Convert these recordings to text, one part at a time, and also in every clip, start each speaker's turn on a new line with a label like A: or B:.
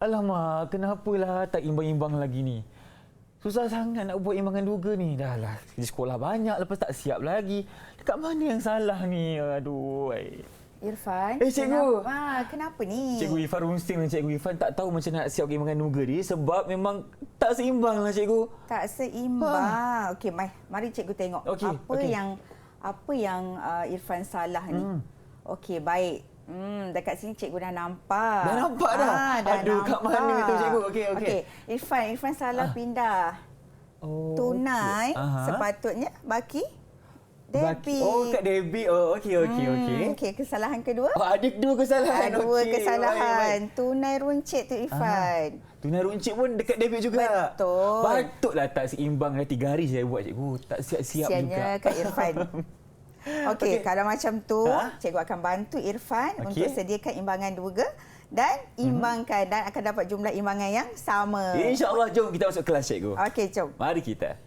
A: Alamak, kenapalah tak imbang-imbang lagi ni? Susah sangat nak buat imbangan duga ni. Dah lah, di sekolah banyak, lepas tak siap lagi. Dekat mana yang salah ni? Aduh.
B: Irfan,
A: cikgu.
B: Kenapa ni?
A: Cikgu Irfan Runsing dan Cikgu Irfan tak tahu macam nak siap imbangan duga ni sebab memang tak seimbang lah cikgu.
B: Tak seimbang. Okey, mari cikgu tengok apa yang Irfan salah ni. Okey, baik. Dekat sini cikgu dah nampak.
A: Dah nampak dah? Aduh, kat mana tu cikgu? Okey.
B: Irfan salah pindah. Tunai sepatutnya baki debit.
A: Kat debit. Okey.
B: Kesalahan kedua?
A: Ada dua kesalahan.
B: Dua kesalahan. Tunai runcit tu Irfan.
A: Tunai runcit pun dekat debit juga.
B: Betul.
A: Patutlah tak seimbang dah 3 hari saya buat cikgu. Tak siap-siap juga.
B: Sianya Kak Irfan. Okey, kalau macam tu, cikgu akan bantu Irfan untuk sediakan imbangan duga dan imbangkan dan akan dapat jumlah imbangan yang sama.
A: InsyaAllah, jom kita masuk kelas cikgu.
B: Okey, jom.
A: Mari kita.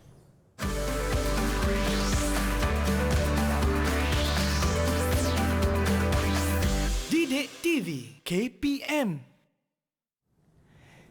C: Didik TV KPM.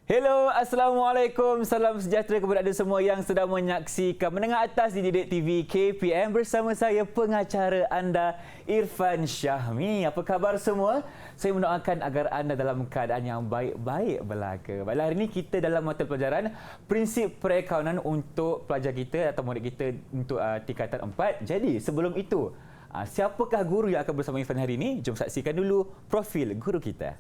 A: Hello, Assalamualaikum. Salam sejahtera kepada anda semua yang sedang menyaksikan Menengah Atas di Didik TV KPM bersama saya pengacara anda Irfan Syahmi. Apa khabar semua? Saya mendoakan agar anda dalam keadaan yang baik-baik belaka. Baiklah, hari ini kita dalam mata pelajaran prinsip perakaunan untuk pelajar kita atau murid kita untuk tingkatan 4. Jadi, sebelum itu, siapakah guru yang akan bersama Irfan hari ini? Jom saksikan dulu profil guru kita.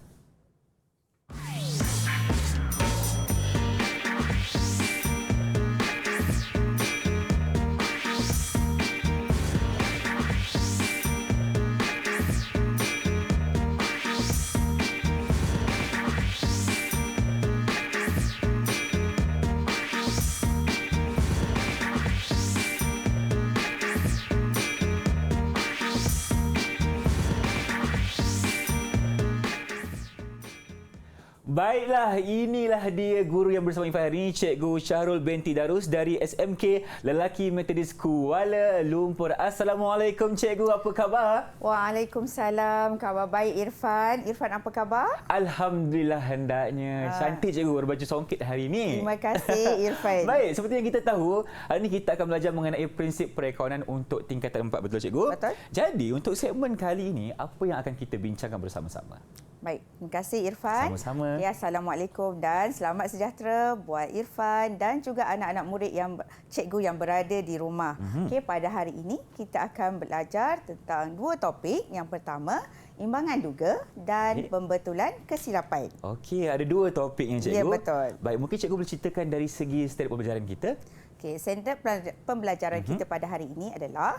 A: Baiklah, inilah dia guru yang bersama Irfan hari ini, Cikgu Syahrul binti Darus dari SMK Lelaki Metodis Kuala Lumpur. Assalamualaikum Cikgu, apa khabar?
B: Waalaikumsalam, khabar baik Irfan. Irfan, apa khabar?
A: Alhamdulillah hendaknya. Cantik Cikgu berbaju songkit hari ini.
B: Terima kasih Irfan.
A: Baik, seperti yang kita tahu, hari ini kita akan belajar mengenai prinsip perakaunan untuk tingkatan 4, betul Cikgu?
B: Betul.
A: Jadi, untuk segmen kali ini, apa yang akan kita bincangkan bersama-sama?
B: Baik, terima kasih Irfan.
A: Sama-sama.
B: Ya, Assalamualaikum dan selamat sejahtera buat Irfan dan juga anak-anak murid yang cikgu yang berada di rumah. Okey, pada hari ini kita akan belajar tentang 2 topik. Yang pertama, imbangan duga dan pembetulan kesilapan.
A: Okey, ada 2 topiknya Cikgu.
B: Ya, betul.
A: Baik, mungkin Cikgu boleh ceritakan dari segi standard pembelajaran kita?
B: Okey, standard pembelajaran kita pada hari ini adalah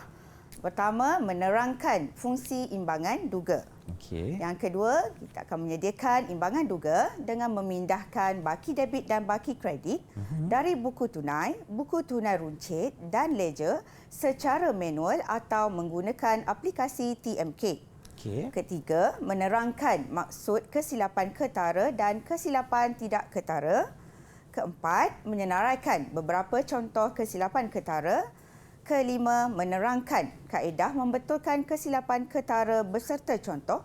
B: pertama, menerangkan fungsi imbangan duga.
A: Okey.
B: Yang kedua, kita akan menyediakan imbangan duga dengan memindahkan baki debit dan baki kredit dari buku tunai runcit dan ledger secara manual atau menggunakan aplikasi TMK.
A: Okey.
B: Ketiga, menerangkan maksud kesilapan ketara dan kesilapan tidak ketara. Keempat, menyenaraikan beberapa contoh kesilapan ketara. Kelima, menerangkan kaedah membetulkan kesilapan ketara beserta contoh.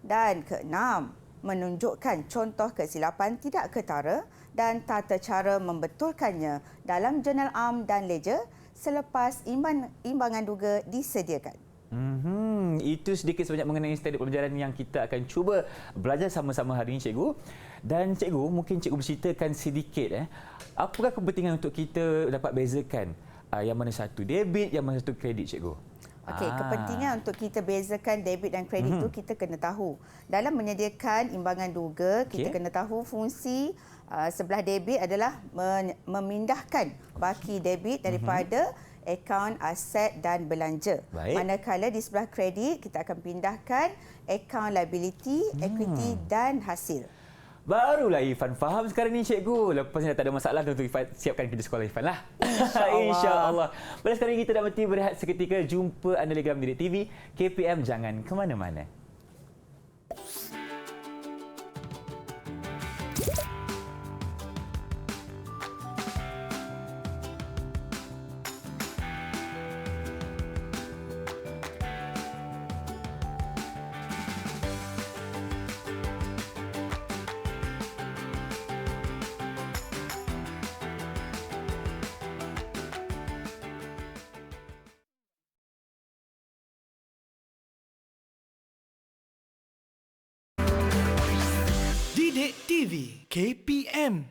B: Dan keenam, menunjukkan contoh kesilapan tidak ketara dan tata cara membetulkannya dalam jurnal am dan ledger selepas imbangan duga disediakan.
A: Itu sedikit sebanyak mengenai standard pembelajaran yang kita akan cuba belajar sama-sama hari ini Cikgu. Dan Cikgu, mungkin Cikgu berceritakan sedikit apakah kepentingan untuk kita dapat bezakan yang mana satu debit, yang mana satu kredit Cikgu?
B: Okey, kepentingan untuk kita bezakan debit dan kredit itu kita kena tahu. Dalam menyediakan imbangan duga, kita kena tahu fungsi sebelah debit adalah memindahkan baki debit daripada akaun aset dan belanja.
A: Baik.
B: Manakala di sebelah kredit, kita akan pindahkan akaun liability, equity dan hasil.
A: Barulah Irfan faham sekarang ni Cikgu. Lepas ni dah tak ada masalah untuk Irfan siapkan kerja sekolah Irfan lah. InsyaAllah. Baiklah, sekarang ni kita dah berhenti berehat seketika. Jumpa anda lagi dalam Didik TV KPM. Jangan ke mana-mana.
C: Didik TV KPM.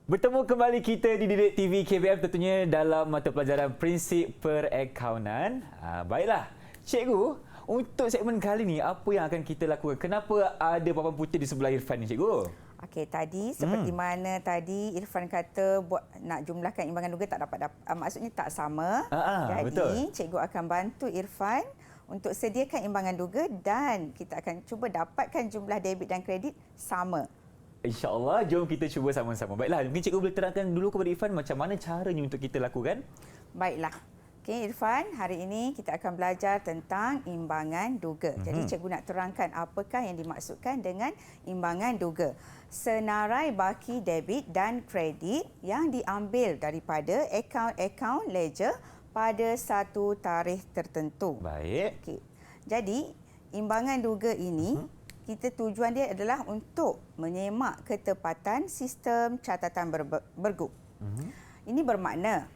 A: Bertemu kembali kita di Didik TV KPM tentunya dalam mata pelajaran prinsip perakaunan. Baiklah, cikgu, untuk segmen kali ni apa yang akan kita lakukan? Kenapa ada papan putih di sebelah Irfan ni, cikgu?
B: Okey, tadi seperti mana tadi Irfan kata buat nak jumlahkan imbangan duga tak dapat, maksudnya tak sama. Jadi
A: betul.
B: cikgu akan bantu Irfan untuk sediakan imbangan duga dan kita akan cuba dapatkan jumlah debit dan kredit sama.
A: InsyaAllah, jom kita cuba sama-sama. Baiklah, mungkin cikgu boleh terangkan dulu kepada Irfan macam mana caranya untuk kita lakukan?
B: Baiklah. Okey Irfan, hari ini kita akan belajar tentang imbangan duga. Jadi cikgu nak terangkan apakah yang dimaksudkan dengan imbangan duga. Senarai baki debit dan kredit yang diambil daripada akaun-akaun ledger pada satu tarikh tertentu.
A: Baik.
B: Okey. Jadi, imbangan duga ini tujuan dia adalah untuk menyemak ketepatan sistem catatan bergu. Ini bermakna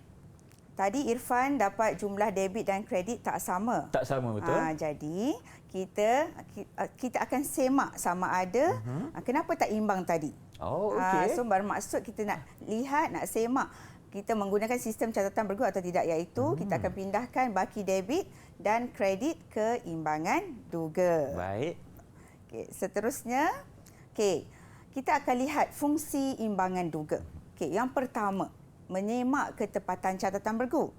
B: tadi Irfan dapat jumlah debit dan kredit tak sama.
A: Tak sama, betul.
B: Jadi kita akan semak sama ada kenapa tak imbang tadi.
A: Oh, okey.
B: So bermaksud kita nak lihat, nak semak kita menggunakan sistem catatan bergu atau tidak, iaitu kita akan pindahkan baki debit dan kredit ke imbangan duga.
A: Baik.
B: Okay, seterusnya, kita akan lihat fungsi imbangan duga. Yang pertama, menyemak ketepatan catatan bergu.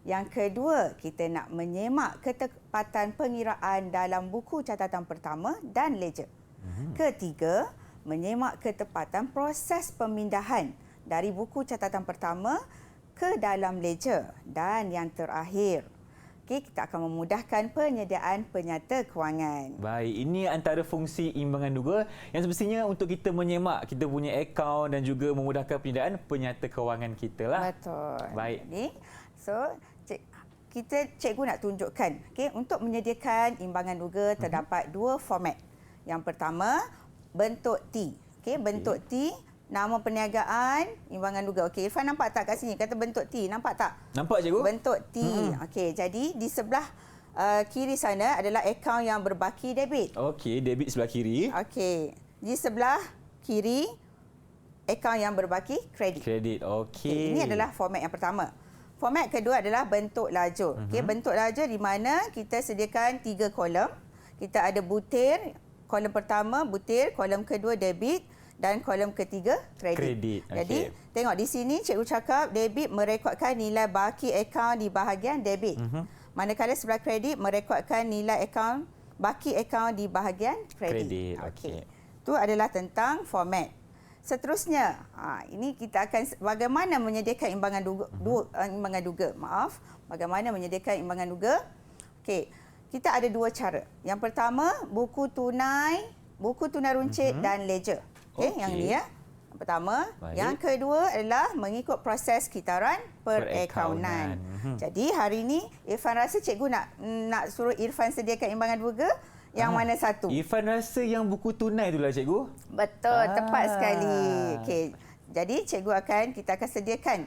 B: Yang kedua, kita nak menyemak ketepatan pengiraan dalam buku catatan pertama dan ledger. Ketiga, menyemak ketepatan proses pemindahan dari buku catatan pertama ke dalam ledger. Dan yang terakhir, kita akan memudahkan penyediaan penyata kewangan.
A: Baik, ini antara fungsi imbangan duga yang semestinya untuk kita menyemak kita punya akaun dan juga memudahkan penyediaan penyata kewangan kita lah.
B: Betul.
A: Baik.
B: Jadi, cikgu nak tunjukkan, untuk menyediakan imbangan duga terdapat dua format. Yang pertama, bentuk T. Bentuk T, nama perniagaan, imbangan duga. Okey, Irfan nampak tak kat sini? Kata bentuk T. Nampak tak?
A: Nampak, cikgu?
B: Bentuk T. Okey, jadi di sebelah kiri sana adalah akaun yang berbaki debit.
A: Okey, debit sebelah kiri.
B: Okey, di sebelah kiri akaun yang berbaki kredit.
A: Kredit, okey.
B: Ini adalah format yang pertama. Format kedua adalah bentuk lajur. Bentuk lajur di mana kita sediakan 3 kolom. Kita ada butir, kolom pertama butir, kolom kedua debit dan kolom ketiga kredit. Jadi, tengok di sini cikgu cakap debit merekodkan nilai baki akaun di bahagian debit. Manakala sebelah kredit merekodkan nilai akaun baki akaun di bahagian kredit.
A: Okey.
B: Itu adalah tentang format. Seterusnya, ini kita akan bagaimana menyediakan imbangan duga. Bagaimana menyediakan imbangan duga? Okey, kita ada dua cara. Yang pertama, buku tunai runcit dan ledger. Yang ni ya. Yang pertama.
A: Baik. Yang
B: kedua adalah mengikut proses kitaran perakaunan. Jadi hari ini Irfan rasa cikgu nak suruh Irfan sediakan imbangan duga yang mana satu?
A: Irfan rasa yang buku tunai itulah, cikgu.
B: Betul, tepat sekali. Okey. Jadi kita akan sediakan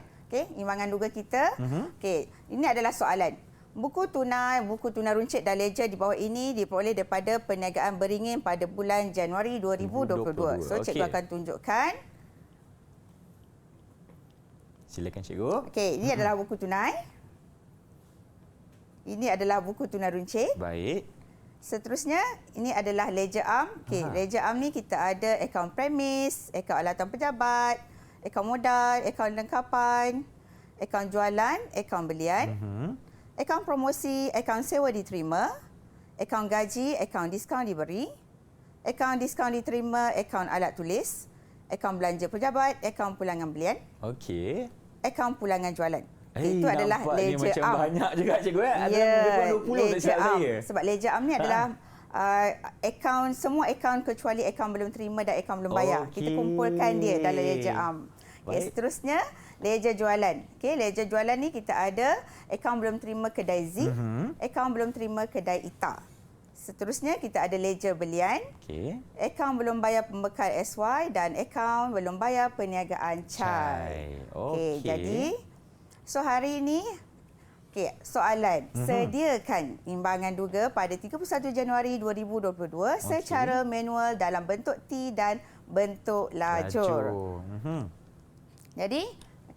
B: imbangan duga kita. Okey, ini adalah soalan. Buku tunai runcit dan ledger di bawah ini diperoleh daripada perniagaan beringin pada bulan Januari 2022. So, cikgu akan tunjukkan.
A: Silakan, cikgu.
B: Okey, ini adalah buku tunai. Ini adalah buku tunai runcit.
A: Baik.
B: Seterusnya, ini adalah ledger am. Ledger am ni kita ada akaun premis, akaun alatan pejabat, akaun modal, akaun lengkapan, akaun jualan, akaun belian. Akaun promosi, akaun sewa diterima, akaun gaji, akaun diskaun diberi, akaun diskaun diterima, akaun alat tulis, akaun belanja pejabat, akaun pulangan belian,
A: Okey.
B: akaun pulangan jualan. Itu adalah ledger
A: macam
B: am.
A: Banyak juga, cikgu. Ada lebih 20 tak silap saya.
B: Sebab ledger am ni adalah semua akaun kecuali akaun belum terima dan akaun belum bayar. Kita kumpulkan dia dalam ledger am. Seterusnya, ledger jualan. Ledger jualan ni kita ada akaun belum terima kedai Z, akaun belum terima kedai ITA. Seterusnya kita ada ledger belian, akaun belum bayar pembekal SY dan akaun belum bayar perniagaan CAI. Jadi, so hari ini Okey, soalan. Sediakan imbangan duga pada 31 Januari 2022 secara manual dalam bentuk T dan bentuk lajur. Jadi,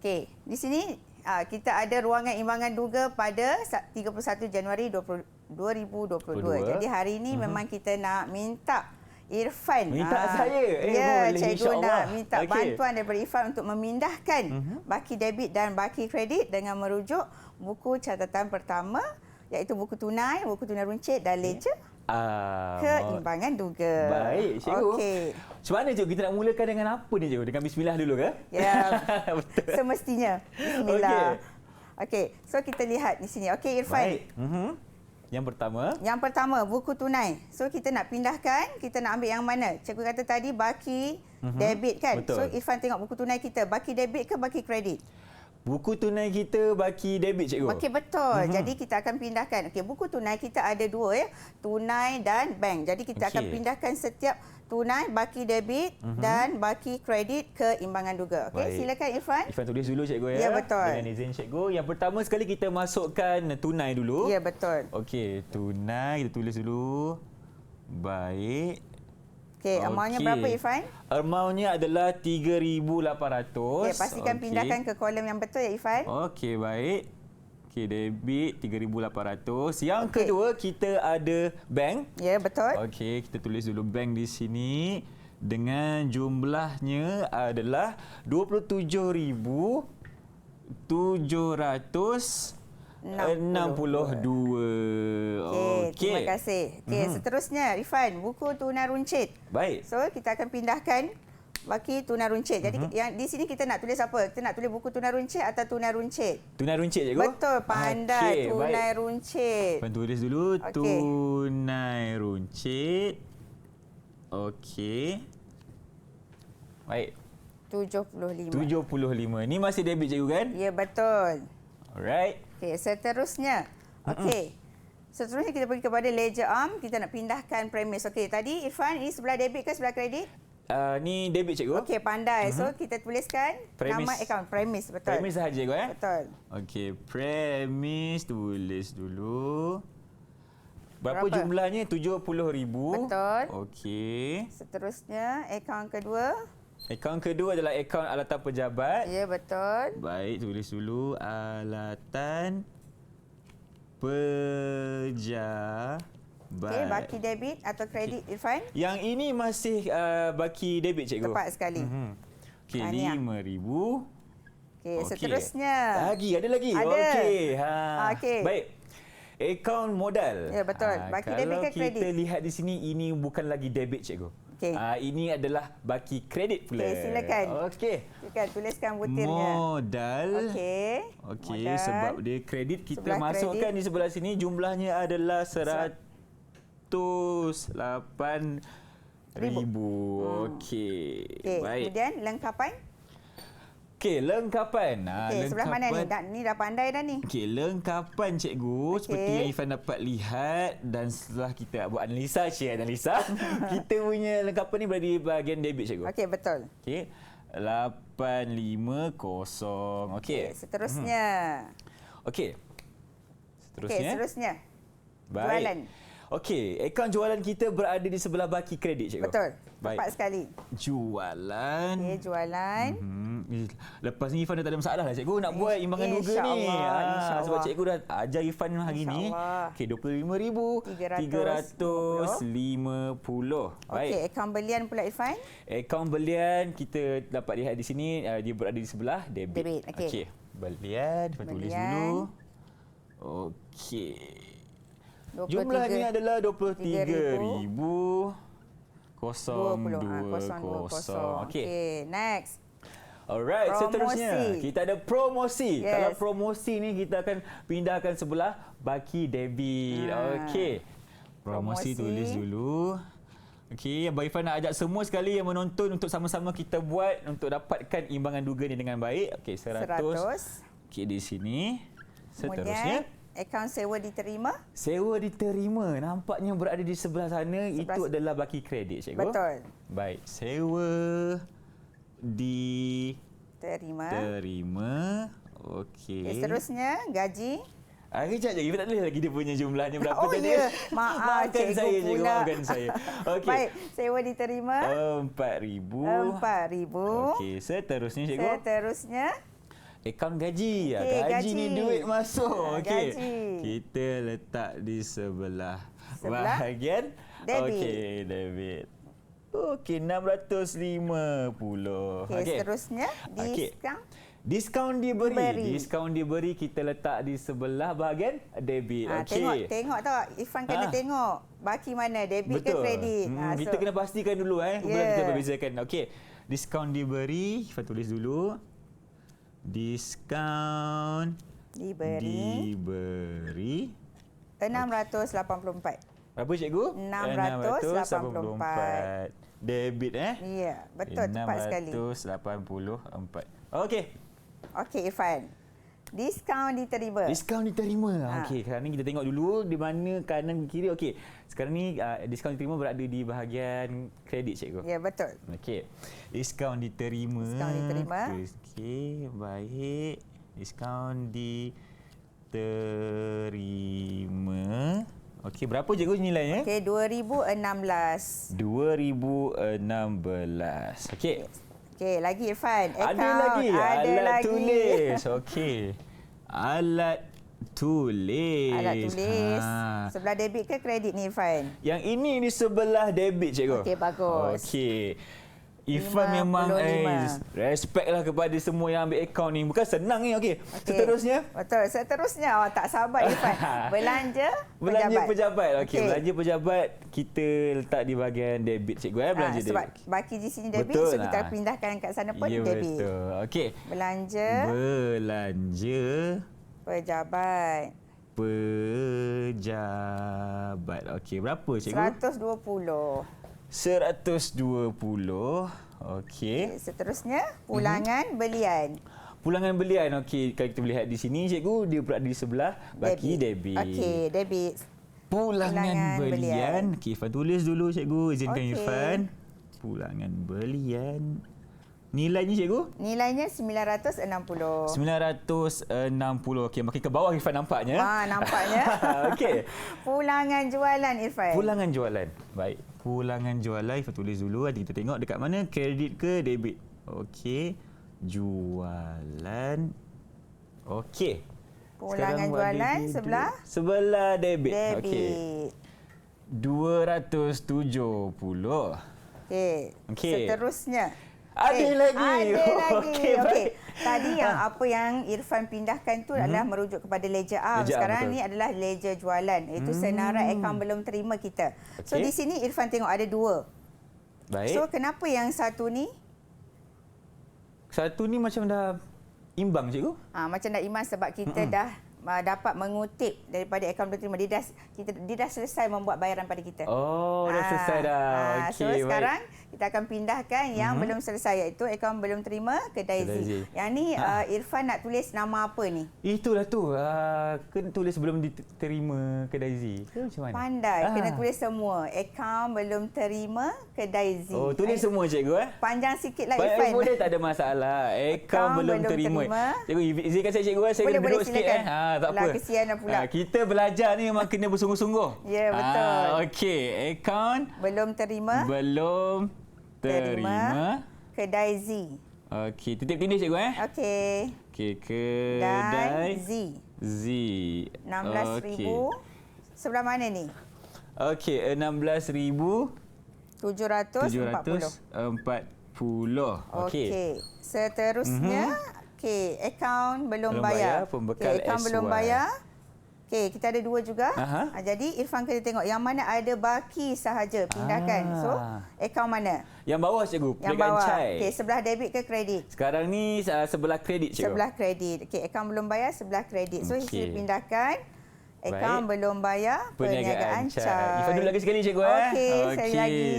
B: okey, di sini kita ada ruangan imbangan duga pada 31 Januari 2022. Jadi hari ini memang kita nak minta Irfan.
A: Minta saya?
B: Ya,
A: boleh,
B: cikgu nak minta
A: Okey.
B: bantuan daripada Irfan untuk memindahkan baki debit dan baki kredit dengan merujuk buku catatan pertama, iaitu buku tunai runcit dan ledger ke imbangan duga.
A: Baik, cikgu.
B: Okey.
A: Macam mana cikgu? Kita nak mulakan dengan apa ni cikgu? Dengan bismillah dulu ke?
B: Ya,
A: Betul.
B: semestinya. Bismillah. Okey, so kita lihat di sini. Okey, Irfan.
A: Baik. Yang pertama.
B: Yang pertama, buku tunai. So, kita nak pindahkan, kita nak ambil yang mana? Cikgu kata tadi baki debit kan?
A: Betul.
B: So, Irfan tengok buku tunai kita. Baki debit ke baki kredit?
A: Buku tunai kita baki debit cikgu.
B: Okey, betul. Jadi, kita akan pindahkan. Okey, buku tunai kita ada dua ya. Tunai dan bank. Jadi, kita akan pindahkan setiap tunai, baki debit dan baki kredit ke imbangan duga. Okey,
A: Baik.
B: silakan Irfan.
A: Irfan tulis dulu cikgu ya.
B: Ya, betul.
A: Dengan izin cikgu. Yang pertama sekali kita masukkan tunai dulu.
B: Ya, betul.
A: Okey, tunai kita tulis dulu. Baik.
B: Okey, amountnya berapa Irfan?
A: Amountnya adalah 3,800.
B: Okey, pastikan pindahkan ke kolom yang betul ya Irfan.
A: Okey, baik. Okey, debit 3,800. Yang
B: Okey.
A: kedua kita ada bank.
B: Ya, betul.
A: Okey, kita tulis dulu bank di sini dengan jumlahnya adalah 27,762.
B: Okey, terima kasih. Okey, seterusnya Irfan, buku tunai runcit.
A: Baik.
B: So, kita akan pindahkan baki tunai runcit. Jadi, yang di sini kita nak tulis apa? Kita nak tulis buku tunai runcit atau tunai runcit?
A: Tunai runcit cikgu?
B: Betul, pandai.
A: Okey,
B: Tunai
A: baik.
B: runcit.
A: Puan tulis dulu.
B: Okey.
A: Tunai runcit. Okey. Baik.
B: 75.
A: 75. Ni masih debit cikgu kan?
B: Ya, betul.
A: Alright.
B: Okey, seterusnya. Okey. Seterusnya kita pergi kepada ledger arm. Kita nak pindahkan premis. Okey, tadi Irfan, ini sebelah debit ke sebelah kredit?
A: Ni debit cikgu.
B: Okey, pandai. So, kita tuliskan
A: Premis.
B: nama akaun. Premis, betul.
A: Premis sahaja cikgu
B: Betul.
A: Okey, premis tulis dulu. Berapa
B: Berapa?
A: jumlahnya? 70,000.
B: Betul.
A: Okey.
B: Seterusnya, akaun kedua.
A: Akaun kedua adalah akaun alatan pejabat.
B: Ya, betul.
A: Baik, tulis dulu alatan pejabat.
B: Okey, baki debit atau kredit Irfan?
A: Yang ini masih baki debit cikgu.
B: Tepat sekali.
A: Okey,
B: Tahniah.
A: 5,000.
B: Okey, seterusnya.
A: Ada lagi?
B: Ada.
A: Okey.
B: Okey.
A: Baik. Akaun modal.
B: Ya, betul. Baki debit ke kredit?
A: Kalau kita lihat di sini, ini bukan lagi debit cikgu.
B: Okey.
A: Ini adalah baki kredit pula.
B: Okey, silakan.
A: Okey.
B: Silakan tuliskan butirnya.
A: Modal.
B: Okey.
A: Okey,
B: Modal.
A: sebab dia kredit, kita
B: Sebelah
A: masukkan
B: kredit.
A: di sebelah sini jumlahnya adalah 108,000. Okey.
B: Okey,
A: Baik.
B: kemudian lengkapan.
A: Okey, lengkapan.
B: Okey, sebelah mana ni? Ni dah pandai dah ni.
A: Okey, lengkapan cikgu seperti yang Irfan dapat lihat dan setelah kita buat analisa, kita punya lengkapan ni berada di bahagian debit cikgu.
B: Okey, betul.
A: Okey. 850. Okey.
B: Seterusnya.
A: Okey.
B: Okey, seterusnya.
A: Baik.
B: Jualan.
A: Okey, akaun jualan kita berada di sebelah baki kredit cikgu.
B: Betul.
A: Baik.
B: Tepat sekali.
A: Jualan.
B: Okey, jualan.
A: Lepas ni Irfan dah tak ada masalah lah cikgu nak buat imbangan duga ni.
B: InsyaAllah.
A: Sebab cikgu dah ajar Irfan hari ni.
B: InsyaAllah.
A: Okey, 25,350. Baik.
B: Okey, akaun belian pula Irfan.
A: Akaun belian kita dapat lihat di sini dia berada di sebelah debit.
B: Debit, okey.
A: Okey. Belian, Irfan tulis
B: Belian.
A: dulu. Okey. Jumlahnya adalah 23,000. 020. Okey.
B: Okey, next.
A: Alright,
B: Promosi.
A: seterusnya kita ada promosi.
B: Yes.
A: Kalau promosi ni kita akan pindahkan sebelah baki debit. Okey. Promosi tulis dulu. Okey, Abang Irfan nak ajak semua sekali yang menonton untuk sama-sama kita buat untuk dapatkan imbangan duga ni dengan baik. Okey, 100. Okey, di sini. Seterusnya.
B: Kemudian, akaun sewa diterima.
A: Sewa diterima. Nampaknya berada di sebelah sana. Itu adalah baki kredit, cikgu.
B: Betul.
A: Baik. Sewa diterima.
B: Terima.
A: Okey.
B: Okey, seterusnya, gaji.
A: Kejap je, kita tak boleh lagi dia punya jumlahnya berapa
B: Oh
A: tadi.
B: ya, maaf
A: Maafkan
B: cikgu
A: saya, cikgu,
B: pula.
A: maafkan saya. Okey.
B: Baik, sewa diterima.
A: 4,000.
B: 4,000.
A: Okey, seterusnya cikgu.
B: Seterusnya,
A: Akaun gaji.
B: Okey,
A: Gaji ni
B: gaji.
A: duit masuk. Okey.
B: Gaji.
A: Kita letak di sebelah
B: debit.
A: bahagian. Okey, debit. Okey, 650.
B: Okey, seterusnya
A: Okey.
B: diskaun.
A: Diskaun diberi. Diskaun diberi kita letak di sebelah bahagian debit. Okey.
B: Tengok tau. Irfan kena tengok. Baki mana? Debit ke kredit?
A: Kita kena pastikan dulu kemudian
B: Ya.
A: kita berbezakan. Okey. Diskaun diberi, Ifan tulis dulu. Diskaun
B: diberi
A: diberi
B: 684.
A: berapa cikgu?
B: 684.
A: Debit
B: Ya, betul, tepat sekali.
A: 684. Okey.
B: Okey Irfan. Diskaun diterima.
A: Diskaun diterima. Okey, sekarang ni kita tengok dulu di mana kanan kiri. Okey. Sekarang ni diskaun diterima berada di bahagian kredit cikgu.
B: Ya, betul.
A: Okey. Diskaun diterima.
B: Diskaun diterima.
A: Okey, baik. Diskaun diterima. Okey, berapa cikgu nilainya?
B: Okey, 2016.
A: 2016. Okey.
B: Okey, lagi Irfan.
A: Ada lagi. Alat tulis. Okey. Alat tulis.
B: Alat tulis. Sebelah debit ke kredit ni Irfan?
A: Yang ini di sebelah debit cikgu.
B: Okey, bagus.
A: Okey. Ifan memang
B: 55.
A: respect lah kepada semua yang ambil akaun ni. Bukan senang ni. Okey. Seterusnya.
B: Betul. Seterusnya. Tak sabar Irfan. Belanja
A: pejabat. Okey, belanja pejabat kita letak di bahagian debit cikgu belanja
B: sebab
A: debit.
B: baki di sini debit,
A: Betul
B: so kita
A: lah.
B: pindahkan kat sana pun
A: Ya,
B: debit.
A: betul. Okey.
B: Belanja pejabat.
A: Pejabat. Okey, berapa cikgu?
B: 120.
A: 120. Okey.
B: Seterusnya, pulangan belian.
A: Pulangan belian. Okey, kalau kita melihat di sini cikgu, dia berada di sebelah baki debit.
B: Okey, debit.
A: Pulangan belian. Okey, Irfan tulis dulu cikgu. Izinkan
B: Okey.
A: Irfan. Pulangan belian. Nilainya cikgu?
B: Nilainya 960.
A: 960. Okey, makin ke bawah Irfan nampaknya.
B: Nampaknya.
A: Okey.
B: Pulangan jualan Irfan.
A: Pulangan jualan. Baik. Pulangan jualan Irfan tulis dulu. Nanti kita tengok dekat mana kredit ke debit. Okey. Jualan. Okey.
B: Pulangan
A: Sekarang
B: jualan sebelah?
A: Sebelah debit.
B: Debit.
A: Okey. 270.
B: Okey.
A: Okey.
B: Seterusnya.
A: Ada lagi.
B: Ada lagi.
A: Okey, baik.
B: Tadi apa yang Irfan pindahkan tu adalah merujuk kepada ledger arm.
A: Ledger arm,
B: Sekarang
A: betul.
B: ni adalah ledger jualan. Iaitu senarai akaun belum terima kita. So
A: Okey.
B: di sini Irfan tengok ada dua.
A: Baik.
B: So kenapa yang satu ni
A: Satu ni macam dah imbang cikgu.
B: macam dah iman sebab kita dah dapat mengutip daripada akaun belum terima. Dia dah selesai membuat bayaran pada kita.
A: Oh, dah selesai dah. Okey,
B: So
A: baik.
B: sekarang kita akan pindahkan yang belum selesai iaitu akaun belum terima kedai
A: Kedai Z.
B: Z. Yang ni Irfan nak tulis nama apa ni?
A: Itulah tu. Kena tulis sebelum diterima kedai Z. Ke macam mana?
B: Pandai. Kena tulis semua. Akaun belum terima kedai Z.
A: Oh, tulis semua cikgu
B: Panjang sikit lah
A: Baik,
B: Irfan.
A: boleh tak ada masalah. Akaun belum terima. Cikgu, izinkan saya cikgu. Saya kena duduk sikit. Tak apa.
B: Lah, kesian pula.
A: Kita belajar ni memang kena bersungguh-sungguh.
B: Ya, betul.
A: Okey, akaun
B: Belum terima
A: terima.
B: kedai Z.
A: Okey, titip tindih cikgu
B: Okey.
A: Okey,
B: Dan
A: kedai
B: Z.
A: Z.
B: 16,000. Sebelah mana ni?
A: Okey,
B: 740.
A: 740. Okey.
B: Seterusnya, akaun belum
A: Belum
B: bayar.
A: bayar, pembekal
B: Akaun belum
A: SY.
B: bayar. Kita ada dua juga.
A: Aha.
B: Jadi Irfan kena tengok yang mana ada baki sahaja, pindahkan. So, akaun mana?
A: Yang bawah cikgu,
B: Yang
A: perniagaan
B: bawah.
A: cai.
B: Sebelah debit ke kredit?
A: Sekarang ni sebelah kredit cikgu.
B: Sebelah kredit. Akaun belum bayar, sebelah kredit. So,
A: Okey.
B: kita pindahkan. Akaun
A: Baik.
B: belum bayar, perniagaan cai.
A: Ifan dulu lagi sekali cikgu
B: Okey, sekali lagi.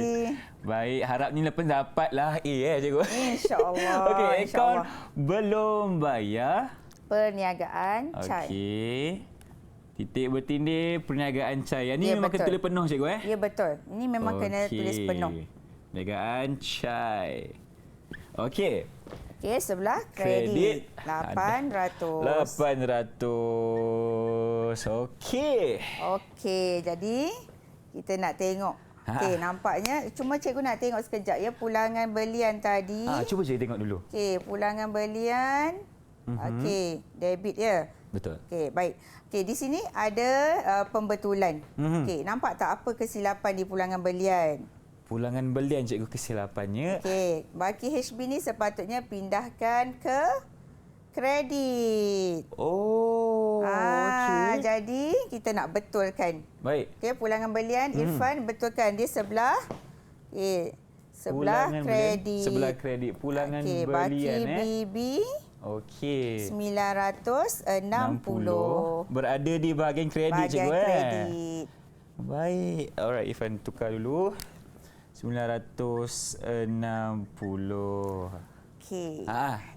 A: Baik, harap ni lepas dapatlah A cikgu.
B: InsyaAllah.
A: Okey, akaun
B: insyaAllah.
A: belum bayar.
B: Perniagaan cai.
A: Okey. Titik bertindih perniagaan cai. Yang ni
B: Ya,
A: memang kena
B: betul.
A: tulis penuh cikgu
B: Ya, betul. Ini memang kena tulis penuh.
A: Perniagaan cai. Okey.
B: Okey, sebelah kredit. 800.
A: 800. Okey.
B: Okey, jadi kita nak tengok. Okey, nampaknya cuma cikgu nak tengok sekejap ya pulangan belian tadi.
A: Cuba je tengok dulu.
B: Okey, pulangan belian. Okey, debit ya.
A: Betul.
B: Okey, baik. Okey, di sini ada pembetulan. Okey, nampak tak apa kesilapan di pulangan belian?
A: Pulangan belian cikgu kesilapannya.
B: Okey, baki HB ni sepatutnya pindahkan ke kredit.
A: Oh, okey.
B: Jadi kita nak betulkan.
A: Baik.
B: Okey, pulangan belian Irfan betulkan di sebelah sebelah
A: Pulangan
B: kredit.
A: belian, sebelah kredit. Pulangan
B: Okey,
A: belian
B: baki BB
A: Okey.
B: 960.
A: Berada di bahagian kredit
B: Bahagian
A: cikgu.
B: kredit.
A: Baik. Alright, Irfan tukar dulu. 960.
B: Okey.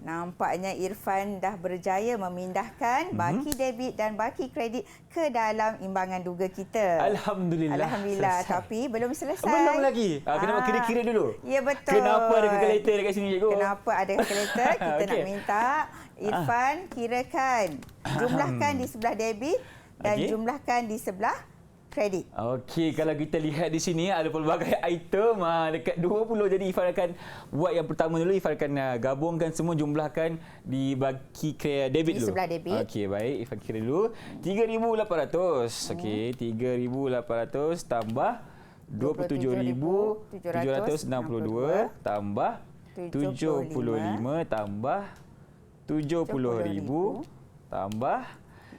B: Nampaknya Irfan dah berjaya memindahkan baki debit dan baki kredit ke dalam imbangan duga kita.
A: Alhamdulillah.
B: Alhamdulillah.
A: Selesai.
B: Tapi belum selesai.
A: Belum lagi. Kenapa kira-kira dulu?
B: Ya, betul.
A: Kenapa ada kalkulator dekat sini cikgu?
B: Kenapa ada kalkulator? Kita nak minta Irfan kirakan. Jumlahkan di sebelah debit dan jumlahkan di sebelah kredit.
A: Okey, kalau kita lihat di sini ada pelbagai item dekat 20. Jadi Irfan akan buat yang pertama dulu. Irfan akan gabungkan semua, jumlahkan di baki debit dulu.
B: Di sebelah debit.
A: Okey, baik. Irfan kira dulu. 3,800. Okey, 3,800 tambah 27,762 tambah 75 tambah 70,000 tambah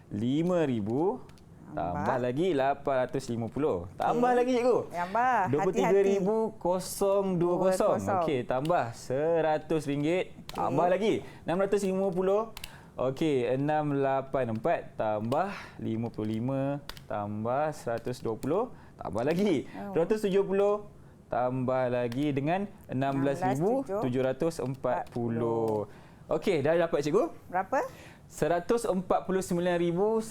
A: 5,000 tambah lagi 850. Tambah lagi cikgu.
B: Tambah.
A: 23,020. Okey, tambah RM100. Tambah lagi 650. Okey, 684 tambah 55 tambah 120 tambah lagi 270 tambah lagi dengan 16,740. Okey, dah dapat cikgu?
B: Berapa?
A: 149,126.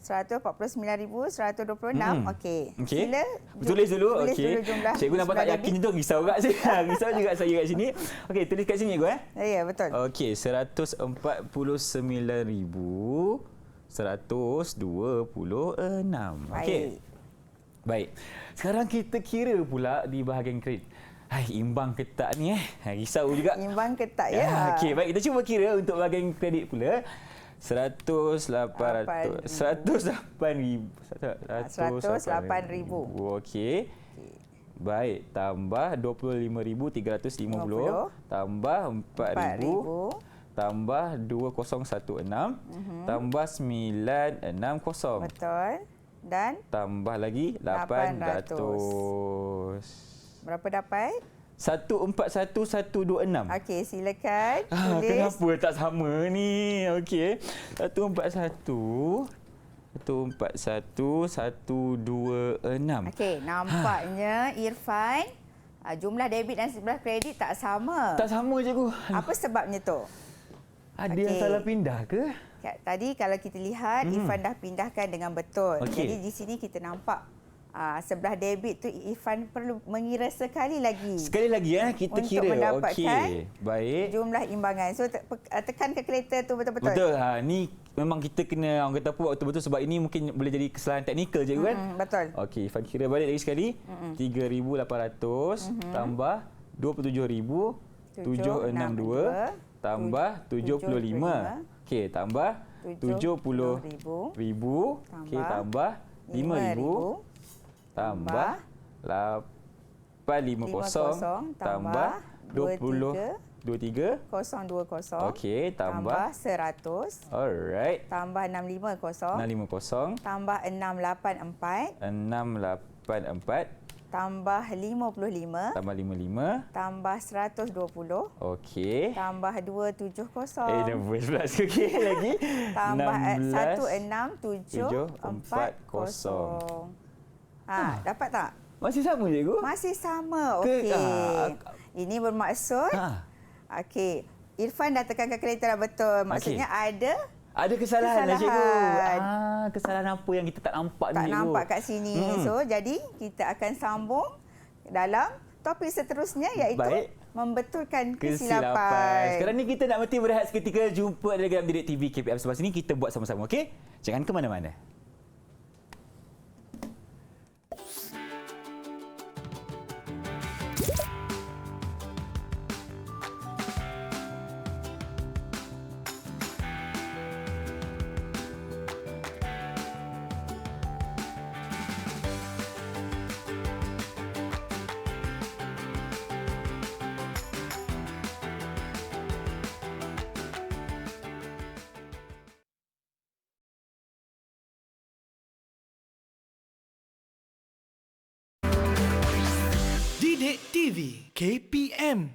B: 149,126. Okey. Sila
A: tulis dulu. Okey.
B: jumlah.
A: Cikgu nampak tak yakin tu, risau juga saya. Risau juga saya kat sini. Okey, tulis kat sini cikgu
B: Ya, betul.
A: Okey, 149,126. Okey. Baik. Sekarang kita kira pula di bahagian kredit. Imbang ke tak ni risau juga.
B: Imbang ke tak ya?
A: Okey, baik, kita cuba kira untuk bahagian kredit pula. 108,000. Okey. Baik, tambah 25,350 tambah 4,000 tambah 2016 tambah 960.
B: Betul. Dan
A: tambah lagi 800.
B: Berapa dapat?
A: 141,126.
B: Okey, silakan tulis.
A: Kenapa tak sama ni? Okey. 141,126.
B: Okey, nampaknya Irfan jumlah debit dan sebelah kredit tak sama.
A: Tak sama cikgu.
B: Apa sebabnya tu?
A: Ada yang salah pindah ke?
B: Tadi kalau kita lihat Irfan dah pindahkan dengan betul. Jadi di sini kita nampak sebelah debit tu Irfan perlu mengira sekali lagi.
A: Sekali lagi kita
B: untuk
A: kira.
B: Mendapatkan
A: baik.
B: Jumlah imbangan. So tekan kalkulator tu betul-betul.
A: Betul. Ni memang kita kena orang kata buat betul-betul sebab ini mungkin boleh jadi kesalahan teknikal je kan?
B: Betul.
A: Okey, Irfan kira balik lagi sekali. 3,800 tambah 27,762 tambah 75. Okey, tambah 70,000. Okey, tambah 5,000 tambah 850 tambah 23,020. Okey, tambah
B: 100.
A: Alright.
B: Tambah 650.
A: 650
B: tambah 684.
A: 684
B: tambah 55.
A: tambah 55
B: tambah 120.
A: okey
B: Tambah 270.
A: nervous pula sikit lagi.
B: Tambah
A: 16740.
B: Dapat tak?
A: Masih sama cikgu?
B: Masih sama. Okey. Ini bermaksud okey, Irfan dah tekan kalkulator dah betul. Maksudnya ada
A: kesalahan lah cikgu. Kesalahan apa yang kita tak nampak ni cikgu?
B: Tak nampak kat sini. So jadi kita akan sambung dalam topik seterusnya iaitu
A: Baik.
B: membetulkan kesilapan.
A: Sekarang ni kita nak berhenti berehat seketika. Jumpa dalam Didik TV KPM selepas ini. Kita buat sama-sama, okey? Jangan ke mana-mana.
C: Didik TV KPM.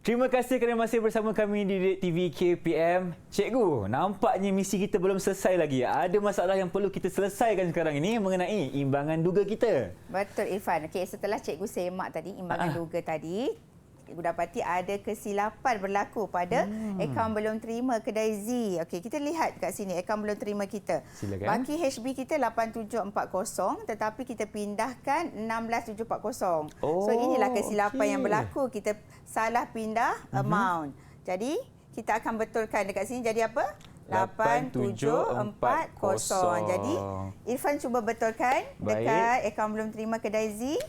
A: Terima kasih kerana masih bersama kami di Didik TV KPM. Cikgu, nampaknya misi kita belum selesai lagi. Ada masalah yang perlu kita selesaikan sekarang ini mengenai imbangan duga kita.
B: Betul Irfan. Okey, setelah cikgu semak tadi imbangan duga tadi, cikgu dapati ada kesilapan berlaku pada akaun belum terima kedai Z. Okey, kita lihat kat sini akaun belum terima kita.
A: Silakan.
B: Baki HB kita 8740 tetapi kita pindahkan 16740. So inilah kesilapan yang berlaku. Kita salah pindah amount. Jadi kita akan betulkan dekat sini jadi apa? 8740. Jadi Irfan cuba betulkan dekat akaun belum terima kedai Z.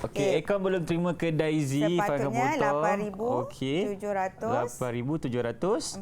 A: Okey, akaun belum terima kedai Z.
B: Sepatutnya
A: 8,700. 8,740.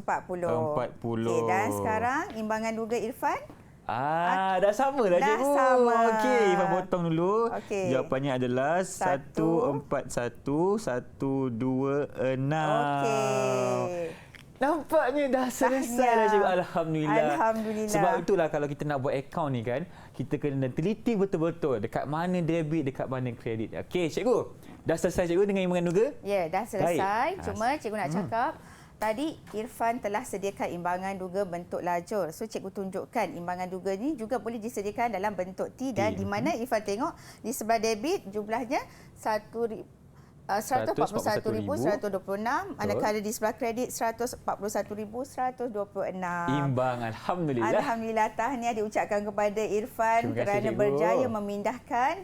B: Okey, dan sekarang imbangan duga Irfan?
A: Dah sama dah cikgu.
B: Dah sama.
A: Okey, Irfan potong dulu.
B: Okey.
A: Jawapannya adalah 141,126.
B: Okey.
A: Nampaknya dah selesai dah cikgu. Alhamdulillah.
B: Alhamdulillah.
A: Sebab itulah kalau kita nak buat akaun ni kan, kita kena teliti betul-betul dekat mana debit, dekat mana kredit. Okey, cikgu. Dah selesai cikgu dengan imbangan duga?
B: Ya, dah selesai.
A: Baik.
B: Cuma cikgu nak cakap, tadi Irfan telah sediakan imbangan duga bentuk lajur. So cikgu tunjukkan imbangan duga ni juga boleh disediakan dalam bentuk T dan di mana Irfan tengok di sebelah debit jumlahnya 141,126, manakala di sebelah kredit 141,126.
A: Imbang, alhamdulillah.
B: Alhamdulillah, tahniah diucapkan kepada Irfan kerana
A: cikgu.
B: berjaya memindahkan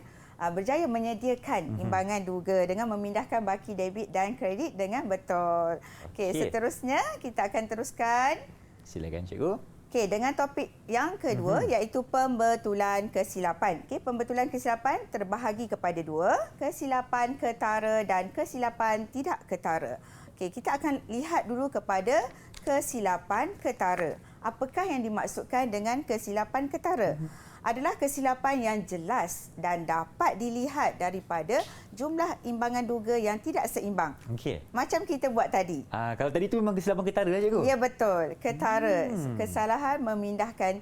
B: berjaya menyediakan imbangan duga dengan memindahkan baki debit dan kredit dengan betul. Okey, seterusnya kita akan teruskan.
A: Silakan cikgu.
B: Okey, dengan topik yang kedua iaitu pembetulan kesilapan. Okey, pembetulan kesilapan terbahagi kepada dua, kesilapan ketara dan kesilapan tidak ketara. Okey, kita akan lihat dulu kepada kesilapan ketara. Apakah yang dimaksudkan dengan kesilapan ketara? Adalah kesilapan yang jelas dan dapat dilihat daripada jumlah imbangan duga yang tidak seimbang.
A: Okey.
B: Macam kita buat tadi.
A: Kalau tadi tu memang kesilapan ketara lah cikgu?
B: Ya, betul. Ketara. Kesalahan memindahkan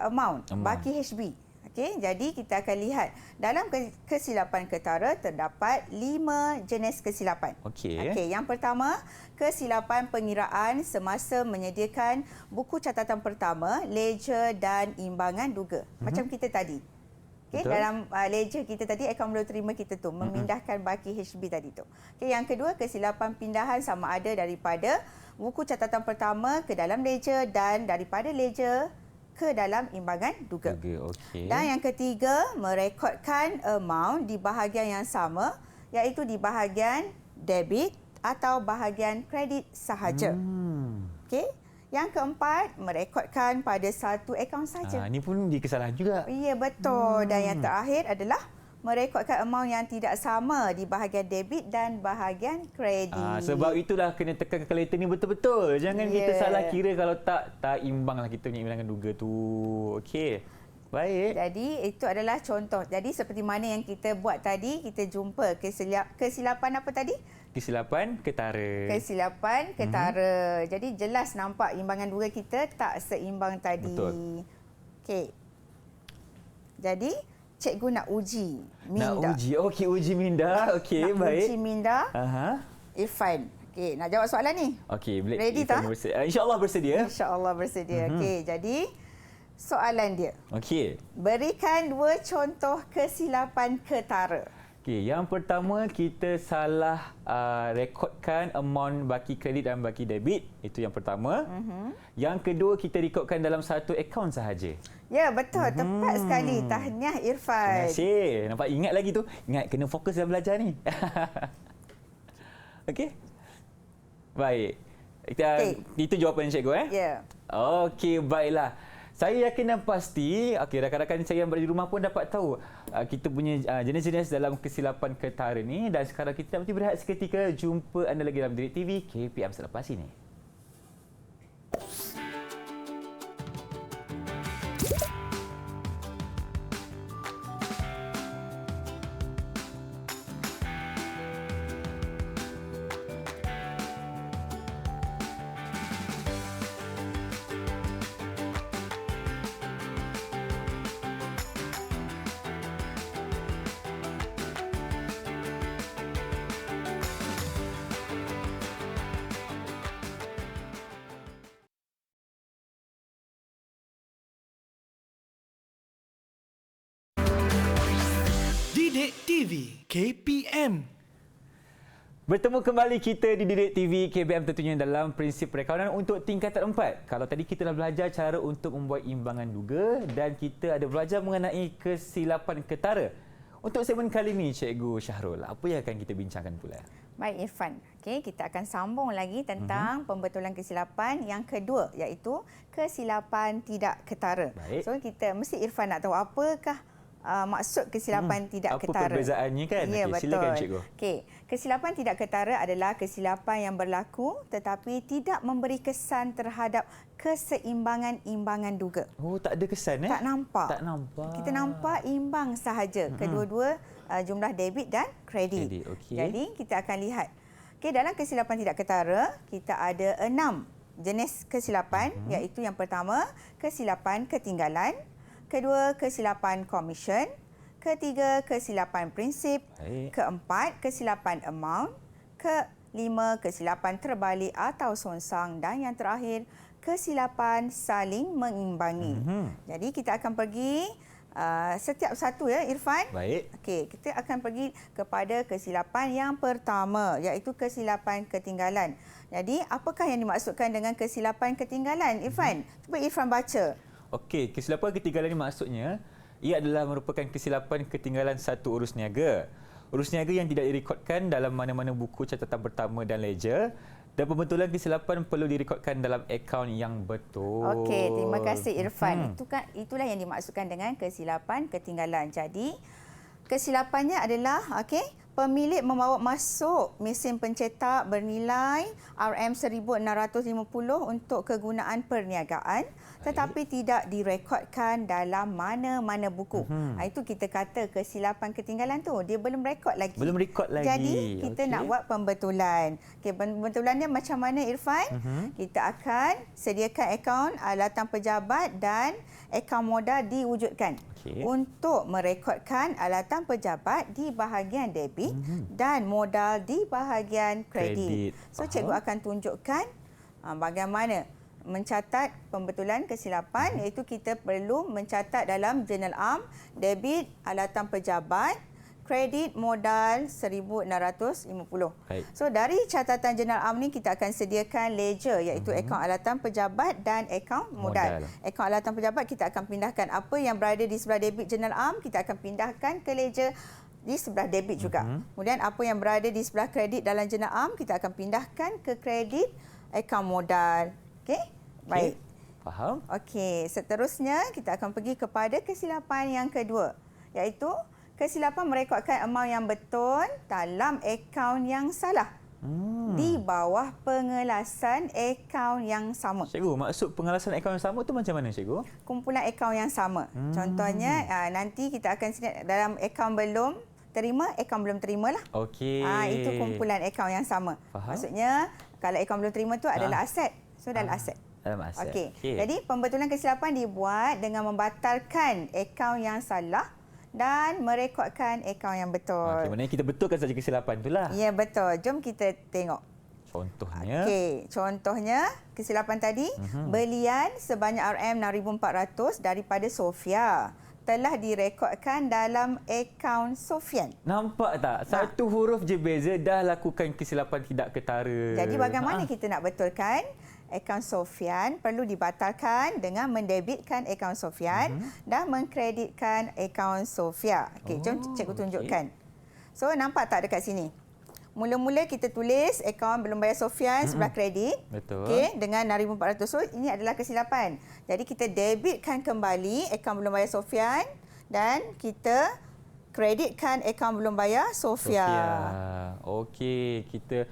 B: amount. Baki HB. Okey, jadi kita akan lihat dalam kesilapan ketara terdapat 5 jenis kesilapan.
A: Okey.
B: Okey, yang pertama, kesilapan pengiraan semasa menyediakan buku catatan pertama, ledger dan imbangan duga. Macam kita tadi. Okey, dalam ledger kita tadi akaun belum terima kita tu memindahkan baki HB tadi tu. Okey, yang kedua, kesilapan pindahan sama ada daripada buku catatan pertama ke dalam ledger dan daripada ledger ke dalam imbangan duga.
A: Okey.
B: Dan yang ketiga, merekodkan amount di bahagian yang sama iaitu di bahagian debit atau bahagian kredit sahaja. Okey. Yang keempat, merekodkan pada satu akaun saja.
A: Ini pun kesalahan juga.
B: Ya, betul. Dan yang terakhir adalah merekodkan amount yang tidak sama di bahagian debit dan bahagian kredit.
A: Sebab itulah kena tekan kalkulator ni betul-betul. Jangan kita salah kira kalau tak imbanglah kita punya imbangan duga tu. Okey. Baik.
B: Jadi itu adalah contoh. Jadi seperti mana yang kita buat tadi, kita jumpa kesilapan apa tadi?
A: Kesilapan ketara.
B: Kesilapan ketara. Jadi jelas nampak imbangan duga kita tak seimbang tadi.
A: Betul.
B: Okey. Jadi cikgu nak uji minda.
A: Nak uji. Okey, uji minda. Okey, baik.
B: Uji minda. Irfan. Okey, nak jawab soalan ni?
A: Okey, boleh.
B: Ready tak?
A: InsyaAllah bersedia.
B: InsyaAllah bersedia. Okey, jadi soalan dia.
A: Okey.
B: Berikan 2 contoh kesilapan ketara.
A: Okey, yang pertama kita salah rekodkan amount baki kredit dan baki debit. Itu yang pertama. Yang kedua, kita rekodkan dalam satu akaun sahaja.
B: Ya, betul. Tepat sekali. Tahniah Irfan.
A: Terima kasih. Nampak ingat lagi tu. Ingat kena fokus dalam belajar ni. Okey. Baik. Itu jawapan cikgu
B: Ya.
A: Okey, baiklah. Saya yakin dan pasti, rakan-rakan saya yang berada di rumah pun dapat tahu kita punya jenis-jenis dalam kesilapan ketara ni. Dan sekarang kita nak berehat seketika. Jumpa anda lagi dalam Didik TV KPM selepas ini.
C: Didik TV KPM.
A: Bertemu kembali kita di Didik TV KPM tentunya dalam prinsip perakanan untuk tingkatan 4. Kalau tadi kita dah belajar cara untuk membuat imbangan duga dan kita ada belajar mengenai kesilapan ketara. Untuk segmen kali ini, Cikgu Syahrul, apa yang akan kita bincangkan pula?
B: Baik Irfan, okey, kita akan sambung lagi tentang pembetulan kesilapan yang kedua, iaitu kesilapan tidak ketara.
A: Baik.
B: So kita mesti Irfan nak tahu apakah maksud kesilapan tidak ketara.
A: Apa perbezaannya kan?
B: Ya,
A: Okey,
B: betul.
A: silakan cikgu.
B: Okey, kesilapan tidak ketara adalah kesilapan yang berlaku tetapi tidak memberi kesan terhadap keseimbangan imbangan duga.
A: Oh, tak ada kesan
B: Tak nampak.
A: Tak nampak.
B: Kita nampak imbang sahaja kedua-dua jumlah debit dan kredit.
A: Okey.
B: Jadi kita akan lihat. Okey, dalam kesilapan tidak ketara, kita ada 6 jenis kesilapan iaitu yang pertama, kesilapan ketinggalan, kedua, kesilapan komisen, ketiga, kesilapan prinsip,
A: Baik.
B: keempat, kesilapan amount, kelima, kesilapan terbalik atau songsang dan yang terakhir, kesilapan saling mengimbangi. Jadi kita akan pergi setiap satu Irfan.
A: Baik.
B: Okey, kita akan pergi kepada kesilapan yang pertama iaitu kesilapan ketinggalan. Jadi apakah yang dimaksudkan dengan kesilapan ketinggalan Irfan? Cuba Irfan baca.
A: Okey, kesilapan ketinggalan ini maksudnya ia adalah merupakan kesilapan ketinggalan satu urus niaga. Urus niaga yang tidak direkodkan dalam mana-mana buku catatan pertama dan ledger dan pembetulan kesilapan perlu direkodkan dalam akaun yang betul.
B: Okey, terima kasih Irfan. Itulah yang dimaksudkan dengan kesilapan ketinggalan. Jadi kesilapannya adalah pemilik membawa masuk mesin pencetak bernilai RM1,650 untuk kegunaan perniagaan tetapi tidak direkodkan dalam mana-mana buku. Itu kita kata kesilapan ketinggalan tu. Dia belum rekod lagi.
A: Belum rekod lagi.
B: Jadi kita nak buat pembetulan. Pembetulannya macam mana Irfan? Kita akan sediakan akaun alatan pejabat dan akaun modal diwujudkan. Untuk merekodkan alatan pejabat di bahagian debit dan modal di bahagian kredit. So cikgu akan tunjukkan bagaimana mencatat pembetulan kesilapan iaitu kita perlu mencatat dalam jurnal am debit alatan pejabat, kredit modal 1,650. So dari catatan jurnal am ni kita akan sediakan ledger iaitu akaun alatan pejabat dan akaun modal. Akaun alatan pejabat kita akan pindahkan apa yang berada di sebelah debit jurnal am kita akan pindahkan ke ledger di sebelah debit juga. Kemudian apa yang berada di sebelah kredit dalam jurnal am kita akan pindahkan ke kredit akaun modal. Okey? Baik.
A: Faham?
B: Okey, seterusnya kita akan pergi kepada kesilapan yang kedua iaitu kesilapan merekodkan amount yang betul dalam akaun yang salah di bawah pengelasan akaun yang sama.
A: Cikgu, maksud pengelasan akaun yang sama tu macam mana cikgu?
B: Kumpulan akaun yang sama. Contohnya nanti kita akan dalam akaun belum terima, akaun belum terima lah.
A: Okey.
B: Itu kumpulan akaun yang sama.
A: Faham.
B: Maksudnya kalau akaun belum terima tu adalah aset. So dalam aset.
A: Dalam aset.
B: Okey. Jadi pembetulan kesilapan dibuat dengan membatalkan akaun yang salah dan merekodkan akaun yang betul.
A: Okey, maknanya kita betulkan saja kesilapan itulah.
B: Ya, betul. Jom kita tengok.
A: Contohnya.
B: Okey, contohnya kesilapan tadi belian sebanyak RM6,400 daripada Sofia telah direkodkan dalam akaun Sofian.
A: Nampak tak? Satu huruf je beza dah lakukan kesilapan tidak ketara.
B: Jadi bagaimana kita nak betulkan? Akaun Sofian perlu dibatalkan dengan mendebitkan akaun Sofian dan mengkreditkan akaun Sofia. Okey, jom cikgu tunjukkan. So, nampak tak dekat sini? Mula-mula kita tulis akaun belum bayar Sofian sebelah kredit.
A: Betul.
B: Okey, dengan RM6,400. So, ini adalah kesilapan. Jadi, kita debitkan kembali akaun belum bayar Sofian dan kita kreditkan akaun belum bayar Sofia.
A: Okey, kita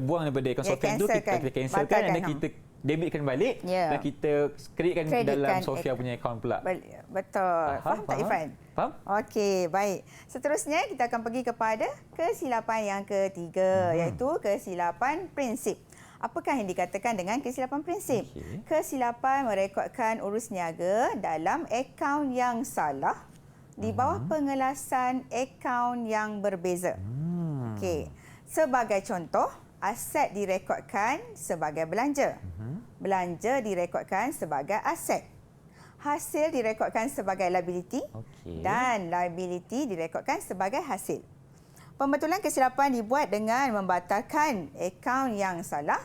A: buang daripada akaun Sofian tu, kita cancelkan dan kita debitkan balik dan kita kreditkan dalam Sofia punya akaun pula.
B: Betul. Faham tak Irfan?
A: Faham?
B: Okey, baik. Seterusnya kita akan pergi kepada kesilapan yang ketiga iaitu kesilapan prinsip. Apakah yang dikatakan dengan kesilapan prinsip? Kesilapan merekodkan urus niaga dalam akaun yang salah di bawah pengelasan akaun yang berbeza. Okey. Sebagai contoh, aset direkodkan sebagai belanja. Belanja direkodkan sebagai aset. Hasil direkodkan sebagai liability dan liability direkodkan sebagai hasil. Pembetulan kesilapan dibuat dengan membatalkan akaun yang salah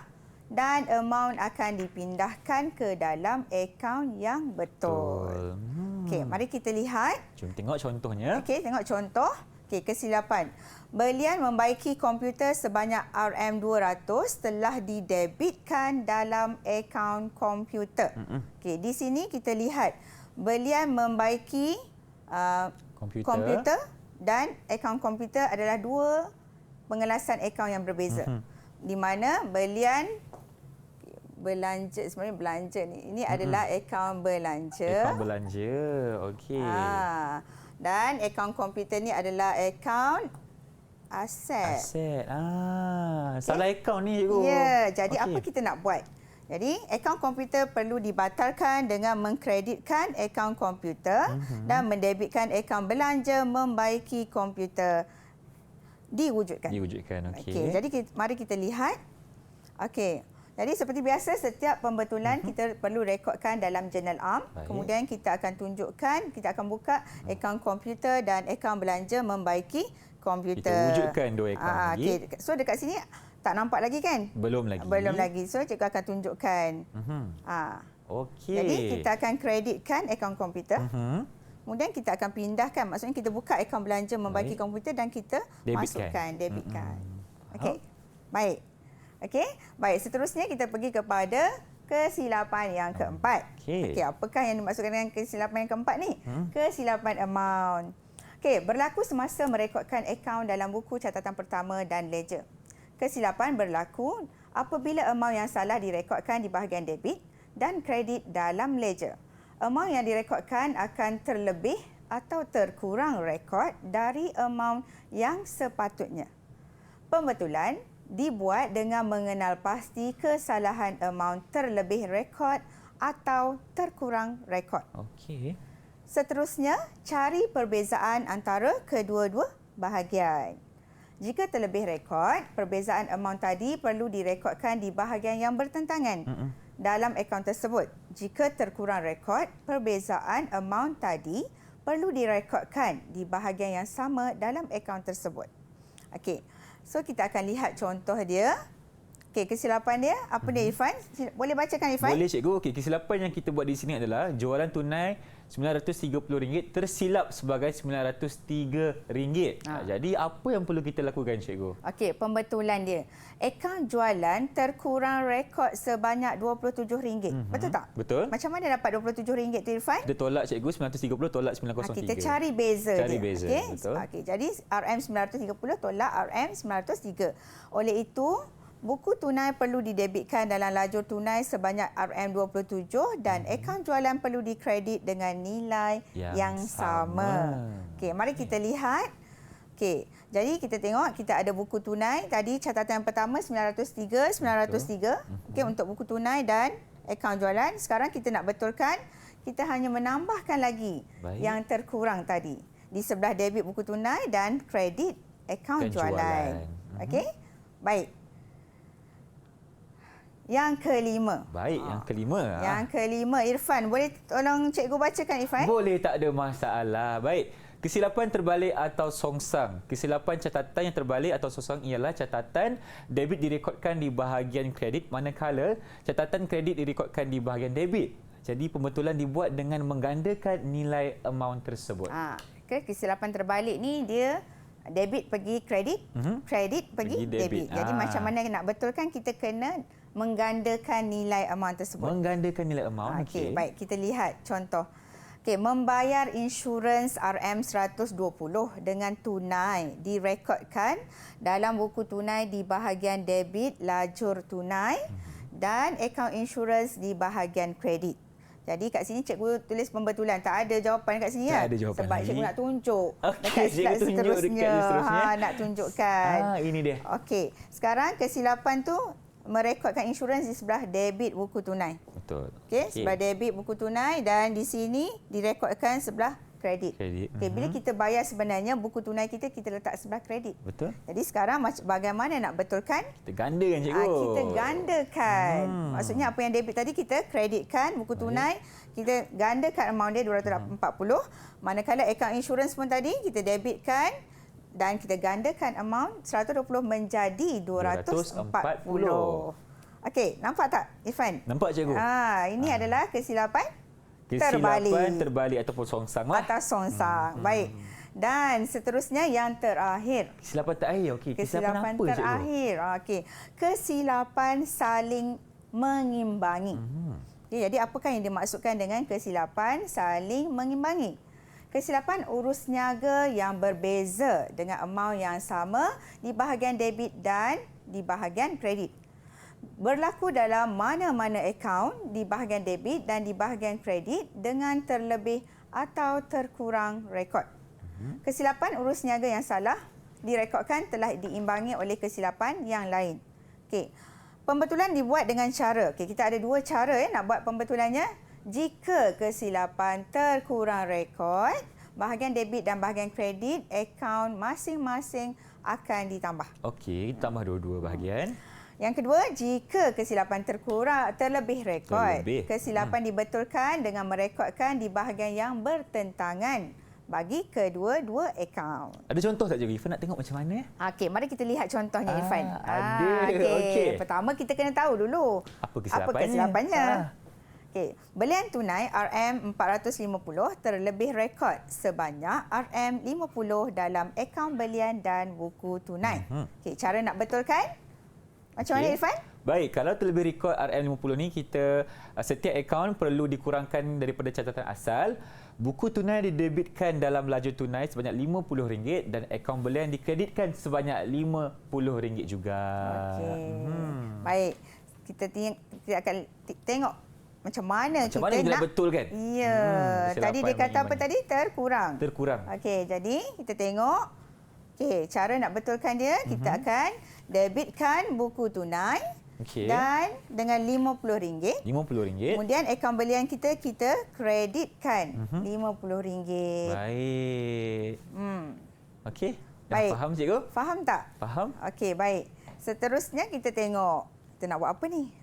B: dan amount akan dipindahkan ke dalam akaun yang betul. Okey, mari kita lihat.
A: Jom tengok contohnya.
B: Okey, tengok contoh. Okey, kesilapan. Belian membaiki komputer sebanyak RM200 telah didebitkan dalam akaun komputer. Okey, di sini kita lihat belian membaiki komputer dan akaun komputer adalah dua pengelasan akaun yang berbeza. Di mana belian belanja, sebenarnya belanja ni. Ini adalah akaun belanja.
A: Akaun belanja, okey.
B: Dan akaun komputer ni adalah akaun aset.
A: Aset. Salah akaun ni cikgu.
B: Ya, jadi apa kita nak buat? Jadi, akaun komputer perlu dibatalkan dengan mengkreditkan akaun komputer dan mendebitkan akaun belanja membaiki komputer. Diwujudkan.
A: Diwujudkan, okey.
B: Okey, jadi mari kita lihat. Okey. Jadi seperti biasa setiap pembetulan kita perlu rekodkan dalam jurnal am. Kemudian kita akan tunjukkan, kita akan buka akaun komputer dan akaun belanja membaiki komputer.
A: Kita wujudkan dua akaun lagi.
B: Okay. So dekat sini tak nampak lagi kan?
A: Belum lagi.
B: Belum lagi. So cikgu akan tunjukkan.
A: Okey.
B: Jadi kita akan kreditkan akaun komputer. Kemudian kita akan pindahkan, maksudnya kita buka akaun belanja membaiki komputer dan kita masukkan, debitkan. Okey. Baik. Okey, baik. Seterusnya kita pergi kepada kesilapan yang keempat. Okey, apakah yang dimaksudkan dengan kesilapan yang keempat ni? Kesilapan amount. Okey, berlaku semasa merekodkan akaun dalam buku catatan pertama dan ledger. Kesilapan berlaku apabila amount yang salah direkodkan di bahagian debit dan kredit dalam ledger. Amount yang direkodkan akan terlebih atau terkurang rekod dari amount yang sepatutnya. Pembetulan dibuat dengan mengenal pasti kesalahan amount terlebih rekod atau terkurang rekod.
A: Okey.
B: Seterusnya, cari perbezaan antara kedua-dua bahagian. Jika terlebih rekod, perbezaan amount tadi perlu direkodkan di bahagian yang bertentangan dalam akaun tersebut. Jika terkurang rekod, perbezaan amount tadi perlu direkodkan di bahagian yang sama dalam akaun tersebut. Okey. So, kita akan lihat contoh dia. Okey, kesilapan dia. Apa dia, Irfan? Boleh bacakan, Irfan?
A: Boleh, cikgu. Okey, kesilapan yang kita buat di sini adalah jualan tunai RM930 tersilap sebagai RM903. Jadi, apa yang perlu kita lakukan, cikgu?
B: Okey, pembetulan dia. Akaun jualan terkurang rekod sebanyak RM27. Betul tak?
A: Betul.
B: Macam mana dapat RM27 tu, Irfan?
A: Kita tolak, cikgu. 930 tolak 903.
B: Kita cari beza dia.
A: Cari beza,
B: okay?
A: betul.
B: Okey, jadi RM930 tolak RM903. Oleh itu, buku tunai perlu didebitkan dalam lajur tunai sebanyak RM27 dan akaun jualan perlu dikredit dengan nilai yang sama. Okey, mari kita lihat. Okey, jadi kita tengok kita ada buku tunai. Tadi catatan yang pertama 903. Okey, untuk buku tunai dan akaun jualan. Sekarang kita nak betulkan, kita hanya menambahkan lagi yang terkurang tadi. Di sebelah debit buku tunai dan kredit akaun jualan. Okey? Baik. yang kelima.
A: Baik, yang kelima.
B: Yang kelima, Irfan. Boleh tolong cikgu bacakan, Irfan?
A: Boleh, tak ada masalah. Baik. Kesilapan terbalik atau songsang. Kesilapan catatan yang terbalik atau songsang ialah catatan debit direkodkan di bahagian kredit, manakala catatan kredit direkodkan di bahagian debit. Jadi pembetulan dibuat dengan menggandakan nilai amount tersebut.
B: Kesilapan terbalik ni dia debit pergi kredit, kredit pergi debit. Jadi macam mana nak betulkan, kita kena menggandakan nilai amount tersebut.
A: Menggandakan nilai amount.
B: Okey, baik, kita lihat contoh. Okey, membayar insurans RM120 dengan tunai direkodkan dalam buku tunai di bahagian debit lajur tunai dan akaun insurans di bahagian kredit. Jadi kat sini cikgu tulis pembetulan. Tak ada jawapan kat sini
A: tak ada jawapan
B: sebab
A: lagi.
B: cikgu nak tunjuk
A: Okey, cikgu tunjuk dekat seterusnya.
B: Nak tunjukkan.
A: Ini dia.
B: Okey, sekarang kesilapan tu merekodkan insurans di sebelah debit buku tunai.
A: Betul.
B: Okey, sebelah debit buku tunai dan di sini direkodkan sebelah kredit. Okey, bila kita bayar sebenarnya buku tunai kita letak sebelah kredit.
A: Betul.
B: Jadi sekarang bagaimana nak betulkan?
A: Kita gandakan, cikgu.
B: Kita gandakan. Maksudnya apa yang debit tadi kita kreditkan buku tunai, kita gandakan amount dia 240. Manakala akaun insurans pun tadi kita debitkan dan kita gandakan amount 120 menjadi 240. Okey, nampak tak, Irfan?
A: Nampak, cikgu.
B: Ini adalah kesilapan
A: terbalik ataupun songsang lah.
B: Atau songsang. Baik. Dan seterusnya yang terakhir.
A: Kesilapan terakhir. Okey.
B: Kesilapan
A: apa,
B: terakhir. Okey. Kesilapan saling mengimbangi. Okey, jadi apakah yang dimaksudkan dengan kesilapan saling mengimbangi? Kesilapan urus niaga yang berbeza dengan amount yang sama di bahagian debit dan di bahagian kredit. Berlaku dalam mana-mana akaun di bahagian debit dan di bahagian kredit dengan terlebih atau terkurang rekod. Kesilapan urus niaga yang salah direkodkan telah diimbangi oleh kesilapan yang lain. Okey. Pembetulan dibuat dengan cara, kita ada dua cara nak buat pembetulannya. Jika kesilapan terkurang rekod, bahagian debit dan bahagian kredit akaun masing-masing akan ditambah.
A: Okey, tambah dua-dua bahagian.
B: Yang kedua, jika kesilapan terlebih rekod, kesilapan dibetulkan dengan merekodkan di bahagian yang bertentangan bagi kedua-dua akaun.
A: Ada contoh tak, cikgu? Irfan nak tengok macam mana?
B: Okey, mari kita lihat contohnya, Irfan.
A: Ada. Okey.
B: Pertama kita kena tahu dulu
A: Apa kesilapannya?
B: Kesilapannya. Okey, belian tunai RM450 terlebih rekod sebanyak RM50 dalam akaun belian dan buku tunai. Okey, cara nak betulkan? Macam mana, Irfan?
A: Baik, kalau terlebih rekod RM50 ni, kita setiap akaun perlu dikurangkan daripada catatan asal. Buku tunai didebitkan dalam lajur tunai sebanyak RM50 dan akaun belian dikreditkan sebanyak RM50 juga.
B: Okey. Baik. Kita akan tengok macam mana
A: kita
B: nak
A: betulkan.
B: Ya. Tadi dia kata apa tadi? Terkurang. Okey, jadi kita tengok. Okey, cara nak betulkan dia, kita akan debitkan buku tunai dan dengan RM50.
A: RM50.
B: Kemudian akaun belian kita kreditkan RM50.
A: Baik. Okey.
B: Baik.
A: Faham, cikgu?
B: Faham tak?
A: Faham.
B: Okey, baik. Seterusnya kita tengok. Kita nak buat apa ni?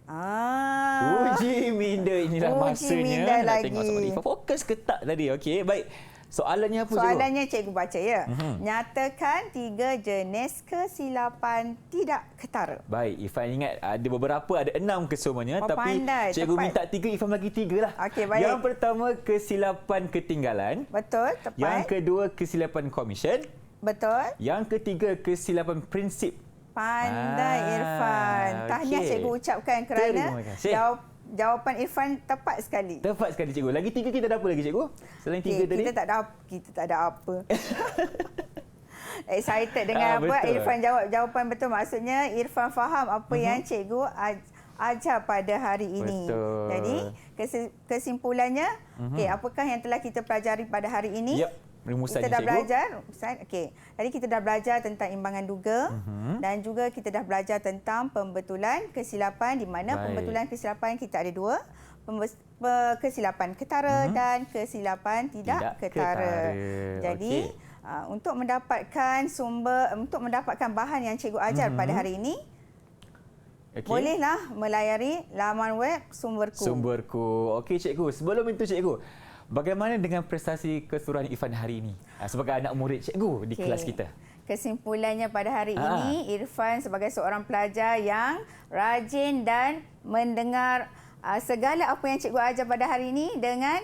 A: Uji minda, inilah masanya. Nak tengok soal Irfan fokus ke tak tadi. Okey, baik. Soalannya apa, cikgu?
B: Soalannya cikgu baca ya. Nyatakan 3 jenis kesilapan tidak ketara.
A: Baik, Irfan ingat ada beberapa, ada 6 kesemuanya. Tapi
B: pandai,
A: cikgu
B: tepat.
A: minta 3, Irfan bagi 3 lah.
B: Okey, baik.
A: Yang pertama, kesilapan ketinggalan.
B: Betul, tepat.
A: Yang kedua, kesilapan komisen.
B: Betul.
A: Yang ketiga, kesilapan prinsip.
B: Pandai, Irfan. Tahniah cikgu ucapkan kerana jawapan Irfan tepat sekali.
A: Tepat sekali, cikgu. Lagi 3 kita ada apa lagi, cikgu? Selain 3 tadi.
B: Kita tak ada apa. Excited dengan apa
A: betul.
B: Irfan jawab jawapan betul. Maksudnya Irfan faham apa yang cikgu ajar pada hari ini.
A: Betul.
B: Jadi kesimpulannya, apakah yang telah kita pelajari pada hari ini?
A: Rumusannya,
B: kita dah
A: cikgu.
B: belajar. Tadi kita dah belajar tentang imbangan duga dan juga kita dah belajar tentang pembetulan kesilapan, di mana pembetulan kesilapan kita ada 2, kesilapan ketara dan kesilapan tidak ketara. Jadi untuk mendapatkan bahan yang cikgu ajar pada hari ini,
A: Okey.
B: Bolehlah melayari laman web Sumberku.
A: Sumberku. Okey cikgu, sebelum itu cikgu, bagaimana dengan prestasi keseluruhan Irfan hari ini sebagai anak murid cikgu di kelas kita?
B: Kesimpulannya pada hari ini, Irfan sebagai seorang pelajar yang rajin dan mendengar segala apa yang cikgu ajar pada hari ini dengan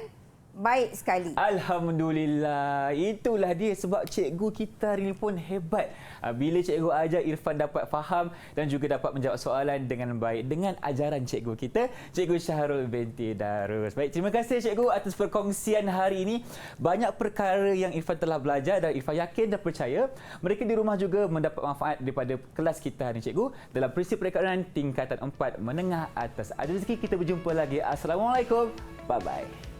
B: baik sekali.
A: Alhamdulillah. Itulah dia sebab cikgu kita hari ini pun hebat. Bila cikgu ajar, Irfan dapat faham dan juga dapat menjawab soalan dengan baik dengan ajaran cikgu kita, Cikgu Syahrul binti Darus. Baik, terima kasih cikgu atas perkongsian hari ini. Banyak perkara yang Irfan telah belajar dan Irfan yakin dan percaya mereka di rumah juga mendapat manfaat daripada kelas kita hari ini cikgu dalam prinsip perekonomian tingkatan 4 menengah atas. Ada rezeki kita berjumpa lagi. Assalamualaikum. Bye-bye.